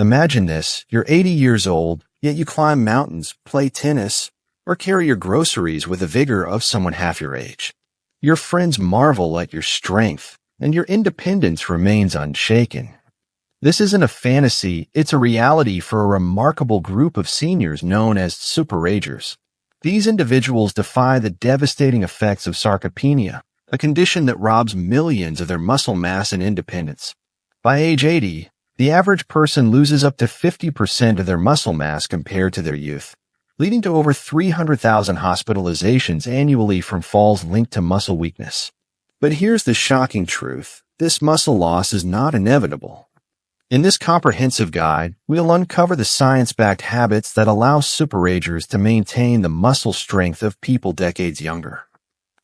Imagine this, you're 80 years old, yet you climb mountains, play tennis, or carry your groceries with the vigor of someone half your age. Your friends marvel at your strength, and your independence remains unshaken. This isn't a fantasy, it's a reality for a remarkable group of seniors known as superagers. These individuals defy the devastating effects of sarcopenia, a condition that robs millions of their muscle mass and independence. By age 80, the average person loses up to 50% of their muscle mass compared to their youth, leading to over 300,000 hospitalizations annually from falls linked to muscle weakness. But here's the shocking truth. This muscle loss is not inevitable. In this comprehensive guide, we'll uncover the science-backed habits that allow superagers to maintain the muscle strength of people decades younger.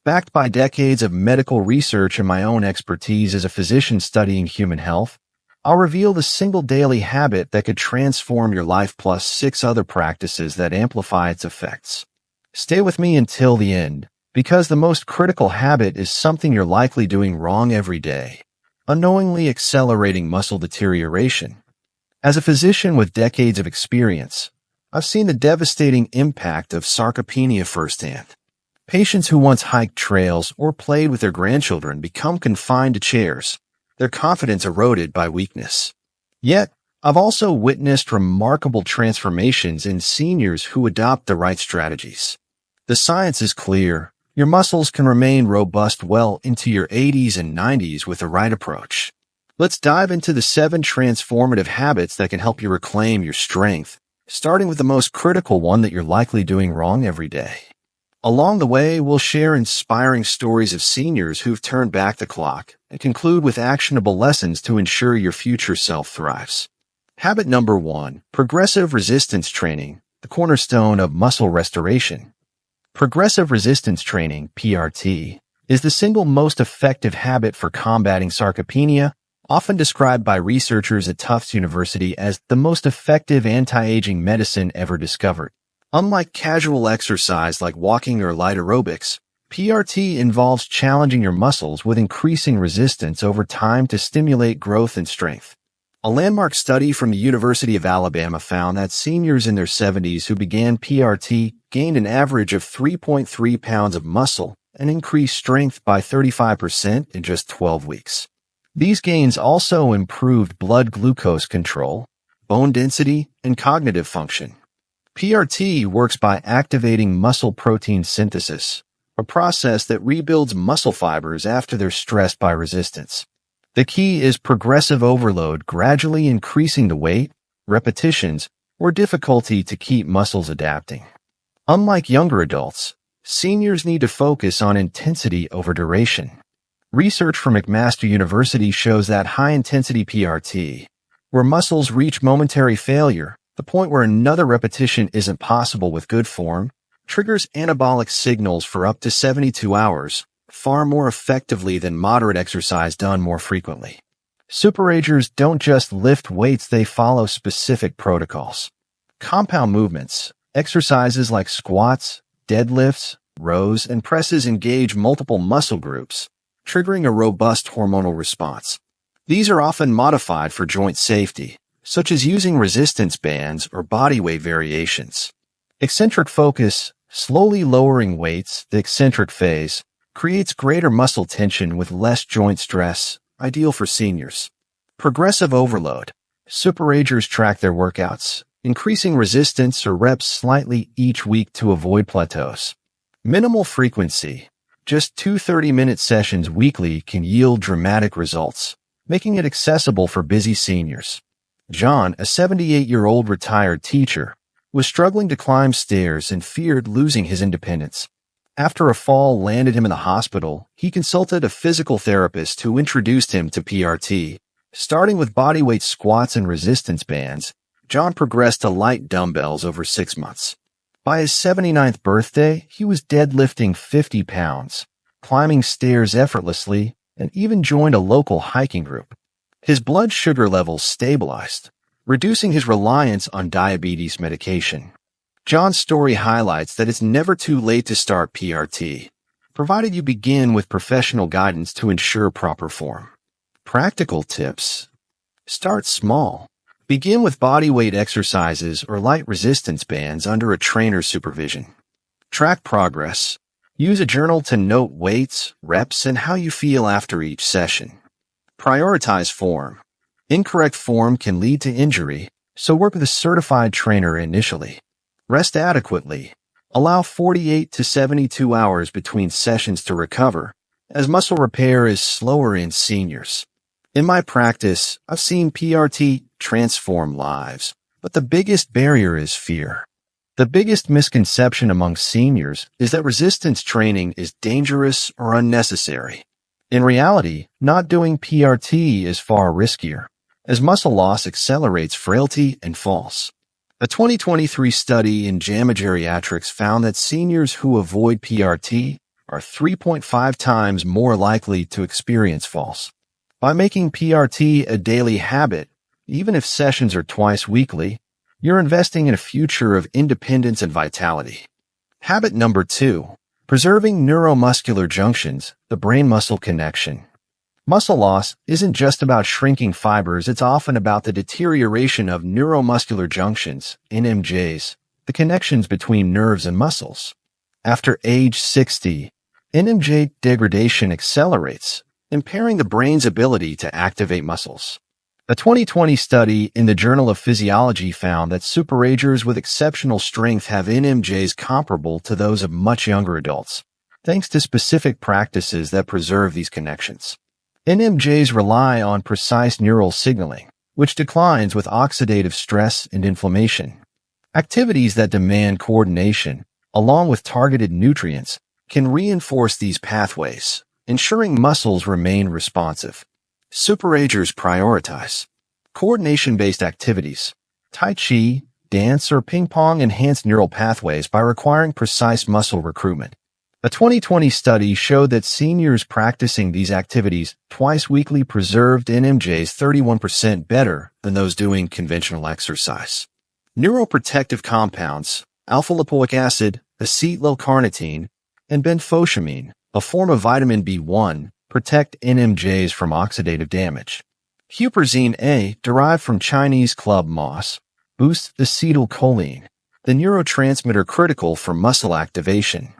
Backed by decades of medical research and my own expertise as a physician studying human health, I'll reveal the single daily habit that could transform your life plus 6 other practices that amplify its effects. Stay with me until the end, because the most critical habit is something you're likely doing wrong every day: unknowingly accelerating muscle deterioration. As a physician with decades of experience, I've seen the devastating impact of sarcopenia firsthand. Patients who once hiked trails or played with their grandchildren become confined to chairs, their confidence eroded by weakness. Yet, I've also witnessed remarkable transformations in seniors who adopt the right strategies. The science is clear. Your muscles can remain robust well into your 80s and 90s with the right approach. Let's dive into the 7 transformative habits that can help you reclaim your strength, starting with the most critical one that you're likely doing wrong every day. Along the way, we'll share inspiring stories of seniors who've turned back the clock and conclude with actionable lessons to ensure your future self thrives. Habit number 1, progressive resistance training, the cornerstone of muscle restoration. Progressive resistance training, PRT, is the single most effective habit for combating sarcopenia, often described by researchers at Tufts University as the most effective anti-aging medicine ever discovered. Unlike casual exercise like walking or light aerobics, PRT involves challenging your muscles with increasing resistance over time to stimulate growth and strength. A landmark study from the University of Alabama found that seniors in their 70s who began PRT gained an average of 3.3 pounds of muscle and increased strength by 35% in just 12 weeks. These gains also improved blood glucose control, bone density, and cognitive function. PRT works by activating muscle protein synthesis, a process that rebuilds muscle fibers after they're stressed by resistance. The key is progressive overload, gradually increasing the weight, repetitions, or difficulty to keep muscles adapting. Unlike younger adults, seniors need to focus on intensity over duration. Research from McMaster University shows that high-intensity PRT, where muscles reach momentary failure, the point where another repetition isn't possible with good form, triggers anabolic signals for up to 72 hours, far more effectively than moderate exercise done more frequently. Superagers don't just lift weights, they follow specific protocols. Compound movements, exercises like squats, deadlifts, rows, and presses engage multiple muscle groups, triggering a robust hormonal response. These are often modified for joint safety, such as using resistance bands or body weight variations. Eccentric focus, slowly lowering weights, the eccentric phase, creates greater muscle tension with less joint stress, ideal for seniors. Progressive overload. Superagers track their workouts, increasing resistance or reps slightly each week to avoid plateaus. Minimal frequency. Just 2 30-minute sessions weekly can yield dramatic results, making it accessible for busy seniors. John, a 78-year-old retired teacher, was struggling to climb stairs and feared losing his independence. After a fall landed him in the hospital, he consulted a physical therapist who introduced him to PRT. Starting with bodyweight squats and resistance bands, John progressed to light dumbbells over 6 months. By his 79th birthday, he was deadlifting 50 pounds, climbing stairs effortlessly, and even joined a local hiking group. His blood sugar levels stabilized, reducing his reliance on diabetes medication. John's story highlights that it's never too late to start PRT, provided you begin with professional guidance to ensure proper form. Practical tips. Start small. Begin with bodyweight exercises or light resistance bands under a trainer's supervision. Track progress. Use a journal to note weights, reps, and how you feel after each session. Prioritize form. Incorrect form can lead to injury, so work with a certified trainer initially. Rest adequately. Allow 48 to 72 hours between sessions to recover, as muscle repair is slower in seniors. In my practice, I've seen PRT transform lives, but the biggest barrier is fear. The biggest misconception among seniors is that resistance training is dangerous or unnecessary. In reality, not doing PRT is far riskier, as muscle loss accelerates frailty and falls. A 2023 study in JAMA Geriatrics found that seniors who avoid PRT are 3.5 times more likely to experience falls. By making PRT a daily habit, even if sessions are twice weekly, you're investing in a future of independence and vitality. Habit number 2. Preserving neuromuscular junctions, the brain-muscle connection. Muscle loss isn't just about shrinking fibers, it's often about the deterioration of neuromuscular junctions, NMJs, the connections between nerves and muscles. After age 60, NMJ degradation accelerates, impairing the brain's ability to activate muscles. A 2020 study in the Journal of Physiology found that superagers with exceptional strength have NMJs comparable to those of much younger adults, thanks to specific practices that preserve these connections. NMJs rely on precise neural signaling, which declines with oxidative stress and inflammation. Activities that demand coordination, along with targeted nutrients, can reinforce these pathways, ensuring muscles remain responsive. Superagers prioritize coordination-based activities. Tai Chi, dance, or ping pong enhance neural pathways by requiring precise muscle recruitment. A 2020 study showed that seniors practicing these activities twice weekly preserved NMJs 31% better than those doing conventional exercise. Neuroprotective compounds, alpha-lipoic acid, acetyl-L-carnitine, and benfotiamine, a form of vitamin B1, protect NMJs from oxidative damage. Huperzine A, derived from Chinese club moss, boosts acetylcholine, the neurotransmitter critical for muscle activation.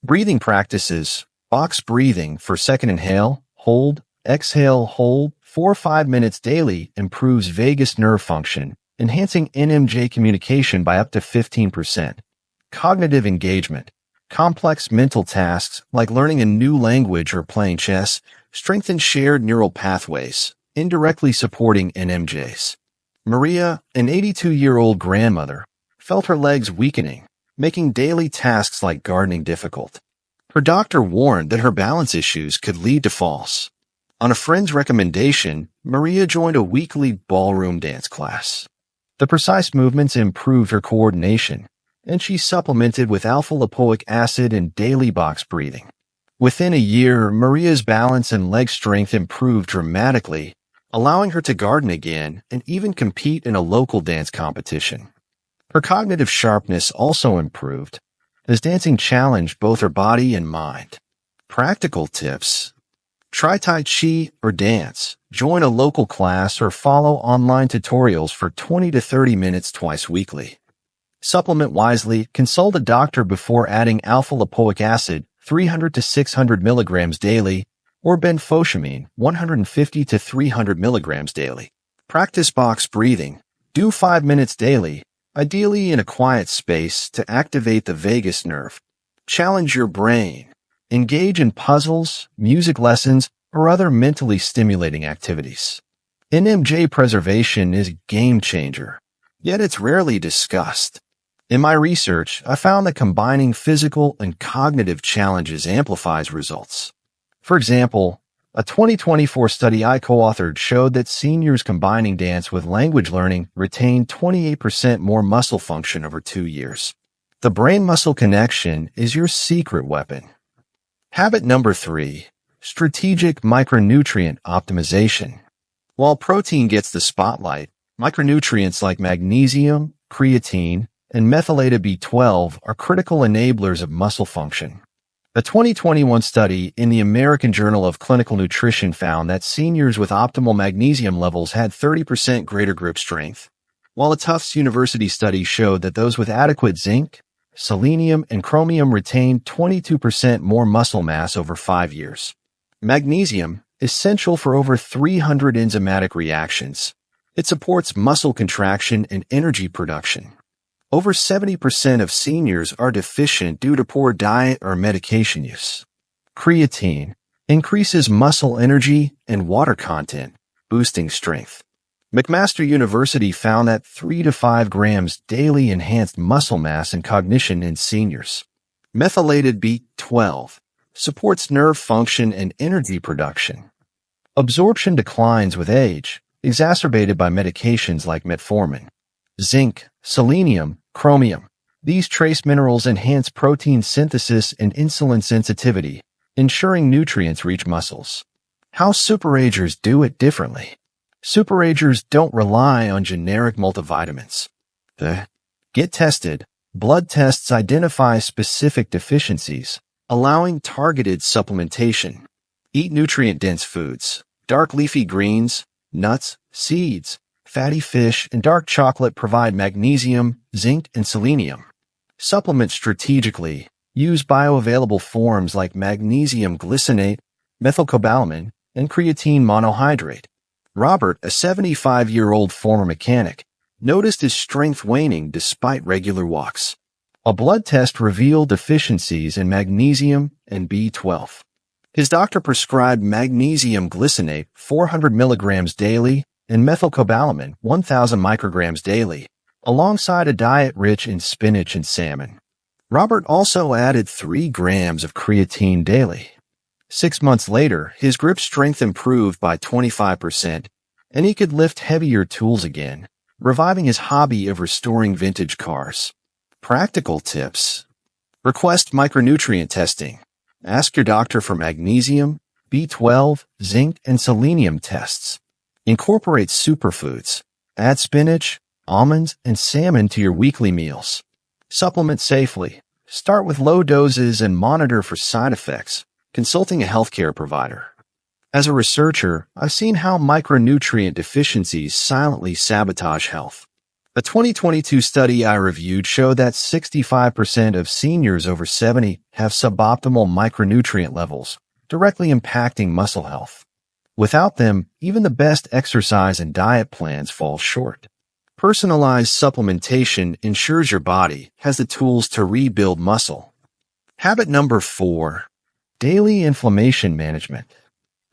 Breathing practices, box breathing for second inhale, hold, exhale, hold, 4 or 5 minutes daily improves vagus nerve function, enhancing NMJ communication by up to 15%. Cognitive engagement. Complex mental tasks, like learning a new language or playing chess, strengthen shared neural pathways, indirectly supporting NMJs. Maria, an 82-year-old grandmother, felt her legs weakening, making daily tasks like gardening difficult. Her doctor warned that her balance issues could lead to falls. On a friend's recommendation, Maria joined a weekly ballroom dance class. The precise movements improved her coordination, and she supplemented with alpha-lipoic acid and daily box breathing. Within a year, Maria's balance and leg strength improved dramatically, allowing her to garden again and even compete in a local dance competition. Her cognitive sharpness also improved, as dancing challenged both her body and mind. Practical tips. Try Tai Chi or dance. Join a local class or follow online tutorials for 20 to 30 minutes twice weekly. Supplement wisely. Consult a doctor before adding alpha-lipoic acid 300 to 600 milligrams daily or benfotiamine 150 to 300 milligrams daily. Practice box breathing. Do 5 minutes daily, ideally in a quiet space to activate the vagus nerve. Challenge your brain. Engage in puzzles, music lessons, or other mentally stimulating activities. NMJ preservation is a game changer, yet it's rarely discussed. In my research, I found that combining physical and cognitive challenges amplifies results. For example, a 2024 study I co-authored showed that seniors combining dance with language learning retained 28% more muscle function over 2 years. The brain-muscle connection is your secret weapon. Habit number 3, strategic micronutrient optimization. While protein gets the spotlight, micronutrients like magnesium, creatine, and methylated B12 are critical enablers of muscle function. A 2021 study in the American Journal of Clinical Nutrition found that seniors with optimal magnesium levels had 30% greater grip strength, while a Tufts University study showed that those with adequate zinc, selenium, and chromium retained 22% more muscle mass over 5 years. Magnesium, essential for over 300 enzymatic reactions. It supports muscle contraction and energy production. Over 70% of seniors are deficient due to poor diet or medication use. Creatine increases muscle energy and water content, boosting strength. McMaster University found that 3 to 5 grams daily enhanced muscle mass and cognition in seniors. Methylated B12 supports nerve function and energy production. Absorption declines with age, exacerbated by medications like metformin. Zinc, selenium, chromium. These trace minerals enhance protein synthesis and insulin sensitivity, ensuring nutrients reach muscles. How superagers do it differently. Superagers don't rely on generic multivitamins. Get tested. Blood tests identify specific deficiencies, allowing targeted supplementation. Eat nutrient-dense foods. Dark leafy greens, nuts, seeds, fatty fish, and dark chocolate provide magnesium, zinc, and selenium. Supplement strategically. Use bioavailable forms like magnesium glycinate, methylcobalamin, and creatine monohydrate. Robert, a 75-year-old former mechanic, noticed his strength waning despite regular walks. A blood test revealed deficiencies in magnesium and B12. His doctor prescribed magnesium glycinate 400 milligrams daily and methylcobalamin 1,000 micrograms daily, alongside a diet rich in spinach and salmon. Robert also added 3 grams of creatine daily. 6 months later, his grip strength improved by 25%, and he could lift heavier tools again, reviving his hobby of restoring vintage cars. Practical tips. Request micronutrient testing. Ask your doctor for magnesium, B12, zinc, and selenium tests. Incorporate superfoods. Add spinach, almonds, and salmon to your weekly meals. Supplement safely. Start with low doses and monitor for side effects, consulting a healthcare provider. As a researcher, I've seen how micronutrient deficiencies silently sabotage health. A 2022 study I reviewed showed that 65% of seniors over 70 have suboptimal micronutrient levels, directly impacting muscle health. Without them, even the best exercise and diet plans fall short. Personalized supplementation ensures your body has the tools to rebuild muscle. Habit number 4. Daily inflammation management.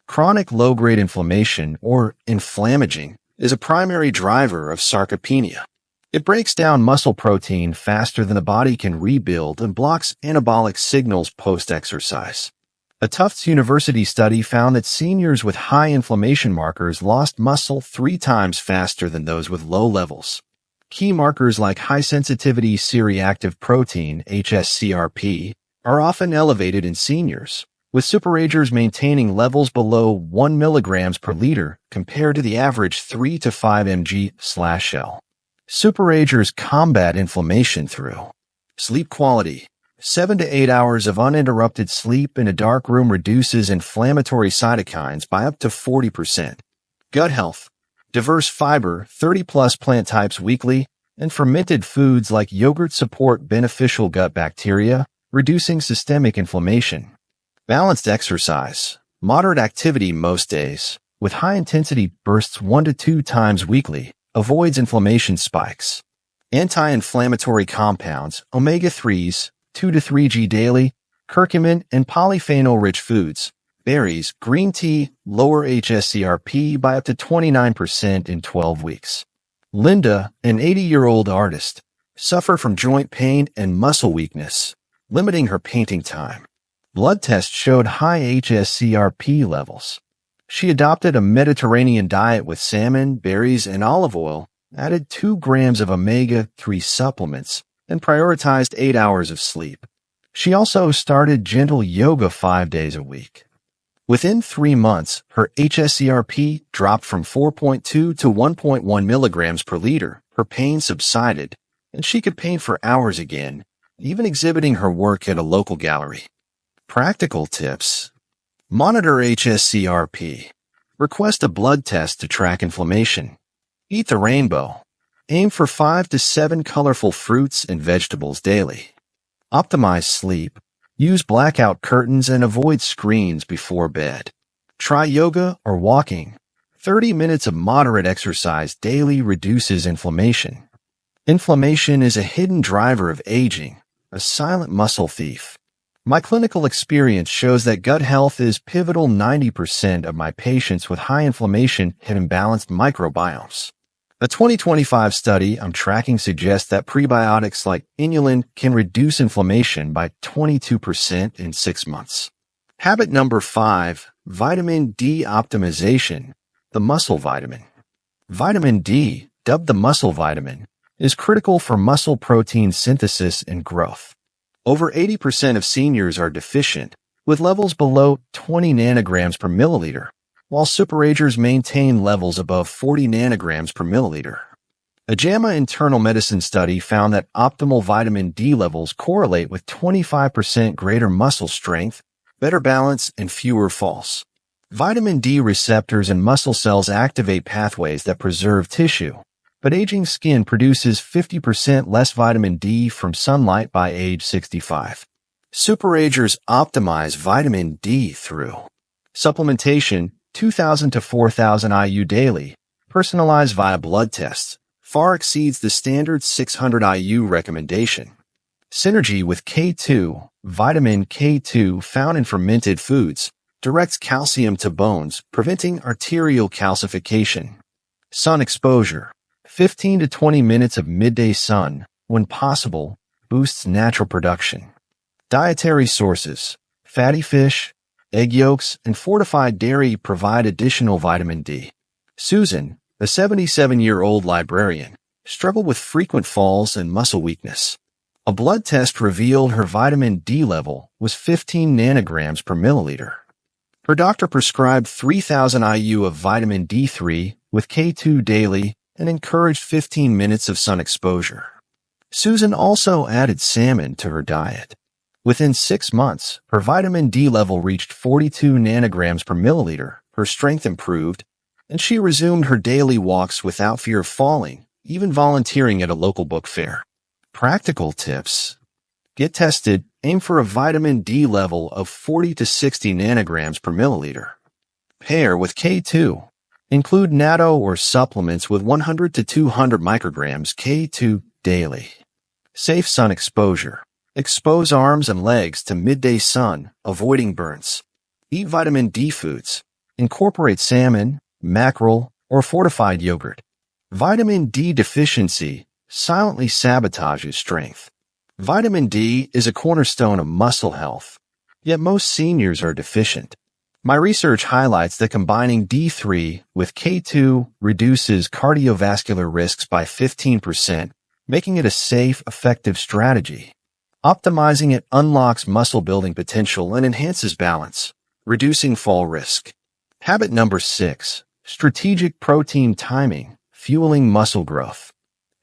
Chronic low-grade inflammation, or inflammaging, is a primary driver of sarcopenia. It breaks down muscle protein faster than the body can rebuild and blocks anabolic signals post-exercise. A Tufts University study found that seniors with high inflammation markers lost muscle 3 times faster than those with low levels. Key markers like high-sensitivity C-reactive protein, HSCRP, are often elevated in seniors, with superagers maintaining levels below 1 milligrams per liter compared to the average 3 to 5 mg/L. Superagers combat inflammation through sleep quality. 7 to 8 hours of uninterrupted sleep in a dark room reduces inflammatory cytokines by up to 40%. Gut health. Diverse fiber, 30-plus plant types weekly, and fermented foods like yogurt support beneficial gut bacteria, reducing systemic inflammation. Balanced exercise. Moderate activity most days, with high-intensity bursts 1 to 2 times weekly, avoids inflammation spikes. Anti-inflammatory compounds, omega-3s, 2 to 3G daily, curcumin, and polyphenol-rich foods, berries, green tea, lower HSCRP by up to 29% in 12 weeks. Linda, an 80-year-old artist, suffered from joint pain and muscle weakness, limiting her painting time. Blood tests showed high HSCRP levels. She adopted a Mediterranean diet with salmon, berries, and olive oil, added 2 grams of omega-3 supplements, and prioritized 8 hours of sleep. She also started gentle yoga 5 days a week. Within 3 months, her HSCRP dropped from 4.2 to 1.1 milligrams per liter. Her pain subsided, and she could paint for hours again, even exhibiting her work at a local gallery. Practical tips. Monitor HSCRP. Request a blood test to track inflammation. Eat the rainbow. Aim for 5 to 7 colorful fruits and vegetables daily. Optimize sleep. Use blackout curtains and avoid screens before bed. Try yoga or walking. 30 minutes of moderate exercise daily reduces inflammation. Inflammation is a hidden driver of aging, a silent muscle thief. My clinical experience shows that gut health is pivotal. 90% of my patients with high inflammation have imbalanced microbiomes. A 2025 study I'm tracking suggests that prebiotics like inulin can reduce inflammation by 22% in 6 months. Habit number 5, vitamin D optimization, the muscle vitamin. Vitamin D, dubbed the muscle vitamin, is critical for muscle protein synthesis and growth. Over 80% of seniors are deficient, with levels below 20 nanograms per milliliter, while superagers maintain levels above 40 nanograms per milliliter. A JAMA internal medicine study found that optimal vitamin D levels correlate with 25% greater muscle strength, better balance, and fewer falls. Vitamin D receptors in muscle cells activate pathways that preserve tissue, but aging skin produces 50% less vitamin D from sunlight by age 65. Superagers optimize vitamin D through supplementation, 2,000 to 4,000 IU daily, personalized via blood tests, far exceeds the standard 600 IU recommendation. Synergy with K2, vitamin K2 found in fermented foods, directs calcium to bones, preventing arterial calcification. Sun exposure. 15 to 20 minutes of midday sun, when possible, boosts natural production. Dietary sources. Fatty fish, egg yolks, and fortified dairy provide additional vitamin D. Susan, a 77-year-old librarian, struggled with frequent falls and muscle weakness. A blood test revealed her vitamin D level was 15 nanograms per milliliter. Her doctor prescribed 3,000 IU of vitamin D3 with K2 daily and encouraged 15 minutes of sun exposure. Susan also added salmon to her diet. Within 6 months, her vitamin D level reached 42 nanograms per milliliter, her strength improved, and she resumed her daily walks without fear of falling, even volunteering at a local book fair. Practical tips. Get tested. Aim for a vitamin D level of 40 to 60 nanograms per milliliter. Pair with K2. Include natto or supplements with 100 to 200 micrograms K2 daily. Safe sun exposure. Expose arms and legs to midday sun, avoiding burns. Eat vitamin D foods. Incorporate salmon, mackerel, or fortified yogurt. Vitamin D deficiency silently sabotages strength. Vitamin D is a cornerstone of muscle health, yet most seniors are deficient. My research highlights that combining D3 with K2 reduces cardiovascular risks by 15%, making it a safe, effective strategy. Optimizing it unlocks muscle building potential and enhances balance, reducing fall risk. Habit number 6, strategic protein timing, fueling muscle growth.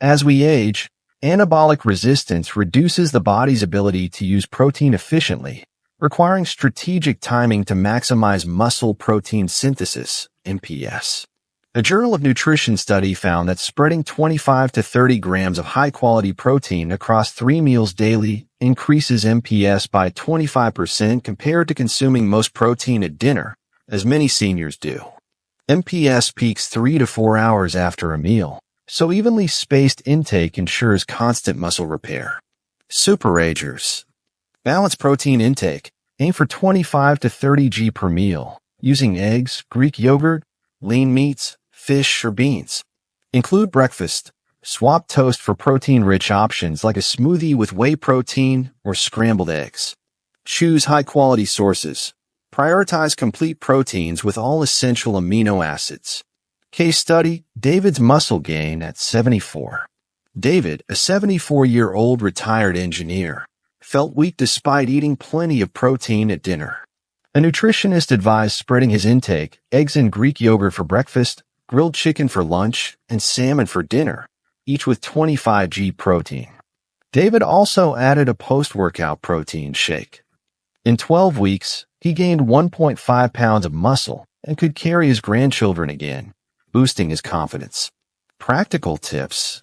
As we age, anabolic resistance reduces the body's ability to use protein efficiently, requiring strategic timing to maximize muscle protein synthesis, MPS. A Journal of Nutrition study found that spreading 25 to 30 grams of high-quality protein across 3 meals daily increases MPS by 25% compared to consuming most protein at dinner, as many seniors do. MPS peaks 3 to 4 hours after a meal, so evenly spaced intake ensures constant muscle repair. Superagers. Balance protein intake. Aim for 25 to 30 g per meal, using eggs, Greek yogurt, lean meats, fish, or beans. Include breakfast. Swap toast for protein-rich options like a smoothie with whey protein or scrambled eggs. Choose high-quality sources. Prioritize complete proteins with all essential amino acids. Case study, David's muscle gain at 74. David, a 74-year-old retired engineer, felt weak despite eating plenty of protein at dinner. A nutritionist advised spreading his intake, eggs and Greek yogurt for breakfast, grilled chicken for lunch, and salmon for dinner, each with 25 g protein. David also added a post-workout protein shake. In 12 weeks, he gained 1.5 pounds of muscle and could carry his grandchildren again, boosting his confidence. Practical tips.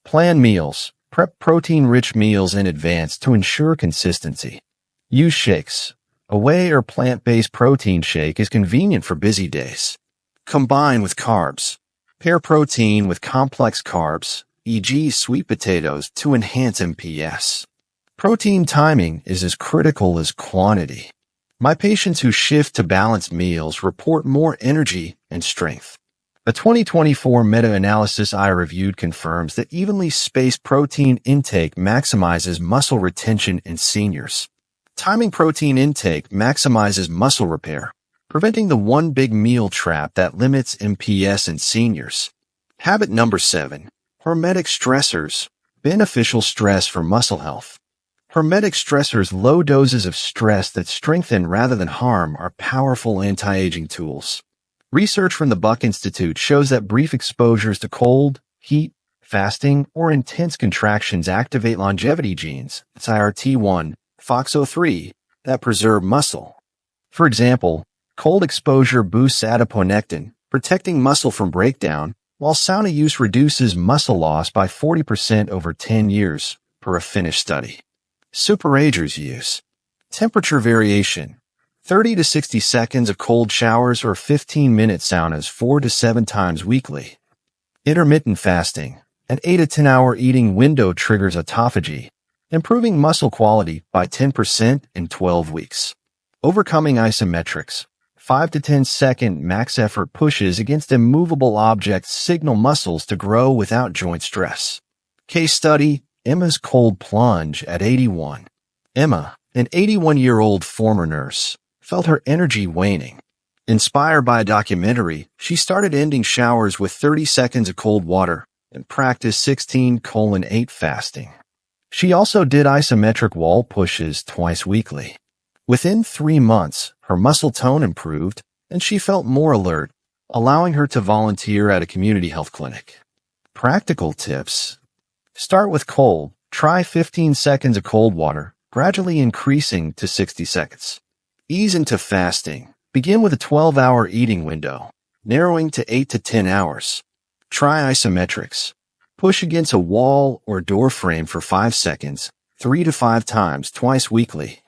Plan meals. Prep protein-rich meals in advance to ensure consistency. Use shakes. A whey or plant-based protein shake is convenient for busy days. Combine with carbs. Pair protein with complex carbs, e.g. sweet potatoes, to enhance MPS. Protein timing is as critical as quantity. My patients who shift to balanced meals report more energy and strength. A 2024 meta-analysis I reviewed confirms that evenly spaced protein intake maximizes muscle retention in seniors. Timing protein intake maximizes muscle repair, preventing the one big meal trap that limits MPS in seniors. Habit number 7. Hormetic stressors. Beneficial stress for muscle health. Hormetic stressors, low doses of stress that strengthen rather than harm, are powerful anti-aging tools. Research from the Buck Institute shows that brief exposures to cold, heat, fasting, or intense contractions activate longevity genes, SIRT1, FOXO3, that preserve muscle. For example, cold exposure boosts adiponectin, protecting muscle from breakdown, while sauna use reduces muscle loss by 40% over 10 years, per a Finnish study. Superagers use. Temperature variation. 30 to 60 seconds of cold showers or 15-minute saunas 4 to 7 times weekly. Intermittent fasting. An 8 to 10 hour eating window triggers autophagy, improving muscle quality by 10% in 12 weeks. Overcoming isometrics. 5 to 10 second max effort pushes against immovable objects signal muscles to grow without joint stress. Case study, Emma's cold plunge at 81. Emma, an 81-year-old former nurse, felt her energy waning. Inspired by a documentary, she started ending showers with 30 seconds of cold water and practiced 16:8 fasting. She also did isometric wall pushes twice weekly. Within 3 months, her muscle tone improved and she felt more alert, allowing her to volunteer at a community health clinic. Practical tips. Start with cold. Try 15 seconds of cold water, gradually increasing to 60 seconds. Ease into fasting. Begin with a 12-hour eating window, narrowing to 8 to 10 hours. Try isometrics. Push against a wall or door frame for 5 seconds, 3 to 5 times twice weekly.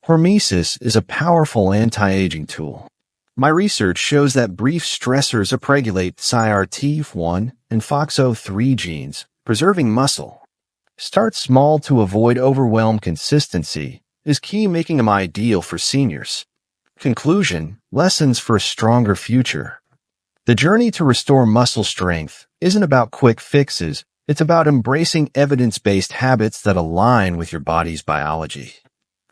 Hormesis is a powerful anti-aging tool. My research shows that brief stressors upregulate SIRT1 and FOXO3 genes, preserving muscle. Start small to avoid overwhelm. Consistency is key, making them ideal for seniors. Conclusion, lessons for a stronger future. The journey to restore muscle strength isn't about quick fixes. It's about embracing evidence-based habits that align with your body's biology.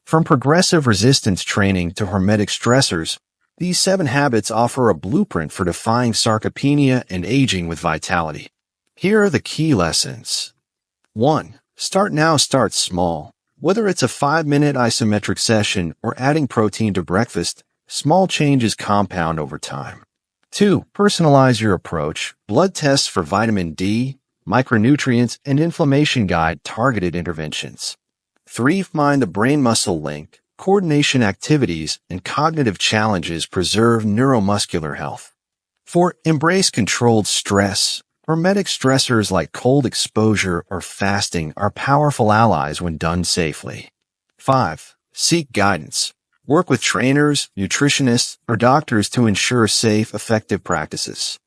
From progressive resistance training to hormetic stressors, these 7 habits offer a blueprint for defying sarcopenia and aging with vitality. Here are the key lessons. 1. Start now. Start small. Whether it's a 5-minute isometric session or adding protein to breakfast, small changes compound over time. 2. Personalize your approach. Blood tests for vitamin D, micronutrients, and inflammation guide targeted interventions. 3. Find the brain-muscle link. Coordination activities and cognitive challenges preserve neuromuscular health. 4. Embrace controlled stress. Hormetic stressors like cold exposure or fasting are powerful allies when done safely. 5. Seek guidance. Work with trainers, nutritionists, or doctors to ensure safe, effective practices.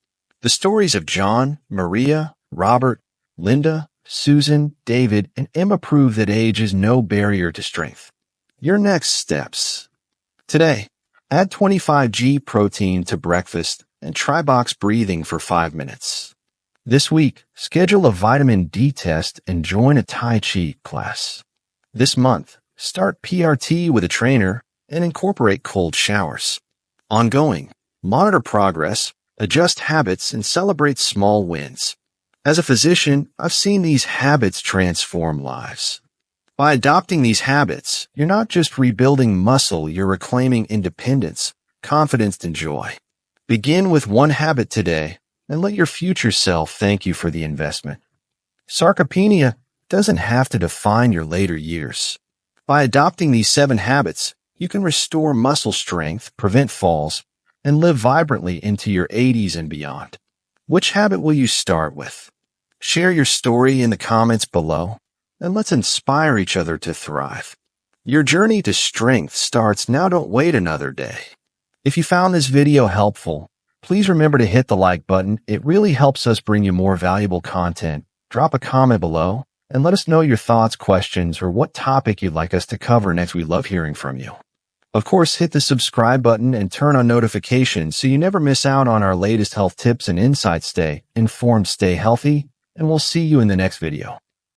The stories of John, Maria, Robert, Linda, Susan, David, and Emma prove that age is no barrier to strength. Your next steps. Today, add 25g protein to breakfast and try box breathing for 5 minutes. This week, schedule a vitamin D test and join a Tai Chi class. This month, start PRT with a trainer and incorporate cold showers. Ongoing, monitor progress, adjust habits, and celebrate small wins. As a physician, I've seen these habits transform lives. By adopting these habits, you're not just rebuilding muscle, you're reclaiming independence, confidence, and joy. Begin with one habit today and let your future self thank you for the investment. Sarcopenia doesn't have to define your later years. By adopting these 7 habits, you can restore muscle strength, prevent falls, and live vibrantly into your 80s and beyond. Which habit will you start with? Share your story in the comments below, and let's inspire each other to thrive. Your journey to strength starts now. Don't wait another day. If you found this video helpful, please remember to hit the like button. It really helps us bring you more valuable content. Drop a comment below and let us know your thoughts, questions, or what topic you'd like us to cover next. We love hearing from you. Of course, hit the subscribe button and turn on notifications so you never miss out on our latest health tips and insights. Stay informed, stay healthy, and we'll see you in the next video.